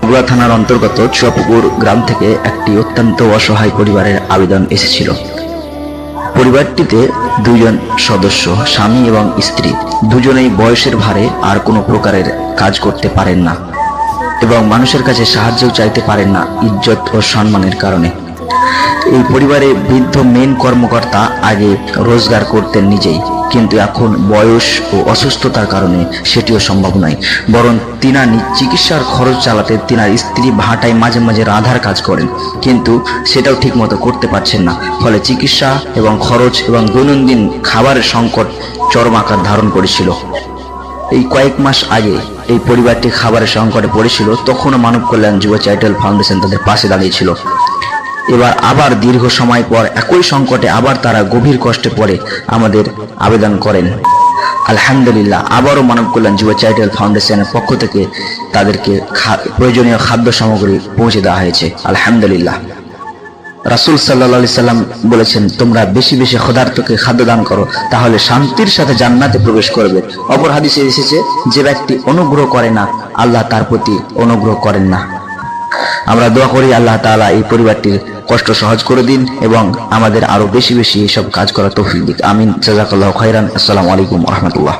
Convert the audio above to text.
বগুড়া থানার অন্তর্গত চুয়াপুকুর গ্রাম থেকে একটি অত্যন্ত অসহায় পরিবারের আবেদন এসেছিল। পরিবারটিতে দুজন সদস্য, স্বামী এবং স্ত্রী, দুজনেই বয়সের ভারে আর কোনো প্রকারের কাজ করতে পারেন না এবং মানুষের কাছে সাহায্যও চাইতে পারেন না ইজ্জত ও সম্মানের কারণে। এই পরিবারে বৃদ্ধ মেন কর্মকর্তা আগে রোজগার করতেন নিজেই, কিন্তু এখন বয়স ও অসুস্থতার কারণে সেটিও সম্ভব নয়। বরং তিনার চিকিৎসার খরচ চালাতে তিনার স্ত্রী ভাটায় মাঝে মাঝে রাঁধার কাজ করেন, কিন্তু সেটাও ঠিক মতো করতে পারছেন না। ফলে চিকিৎসা এবং খরচ এবং দৈনন্দিন খাবারের সংকট চরম আকার ধারণ করেছিল। এই কয়েক মাস আগে এই পরিবারটি খাবারের সংকটে পড়েছিল, তখনও মানব কল্যাণ যুব চ্যারিটেবল ফাউন্ডেশন তাদের পাশে দাঁড়িয়েছিল। এবার আবার দীর্ঘ সময় পর একই সংকটে আবার তারা গভীর কষ্টে পড়ে আমাদের আবেদন করেন। আলহামদুলিল্লাহ, আবারও মানব কল্যাণ যুব চ্যারিটেবল ফাউন্ডেশনের পক্ষ থেকে তাদেরকে প্রয়োজনীয় খাদ্য সামগ্রী পৌঁছে দেওয়া হয়েছে। আলহামদুলিল্লাহ। রাসূল সাল্লাল্লাহু আলাইহি সাল্লাম বলেছেন, তোমরা বেশি বেশি ক্ষুধার্তকে খাদ্য দান করো, তাহলে শান্তির সাথে জান্নাতে প্রবেশ করবে। অপর হাদিসে এসেছে, যে ব্যক্তি অনুগ্রহ করে না, আল্লাহ তার প্রতি অনুগ্রহ করেন না। আমরা দোয়া করি আল্লাহ তাআলা এই পরিবারটির কষ্ট সহজ করে দিন এবং আমাদের আরো বেশি বেশি এইসব কাজ করার তৌফিক দিন। আমিন। জাযাকাল্লাহু খাইরান। আসসালামু আলাইকুম ওয়া রাহমাতুল্লাহ।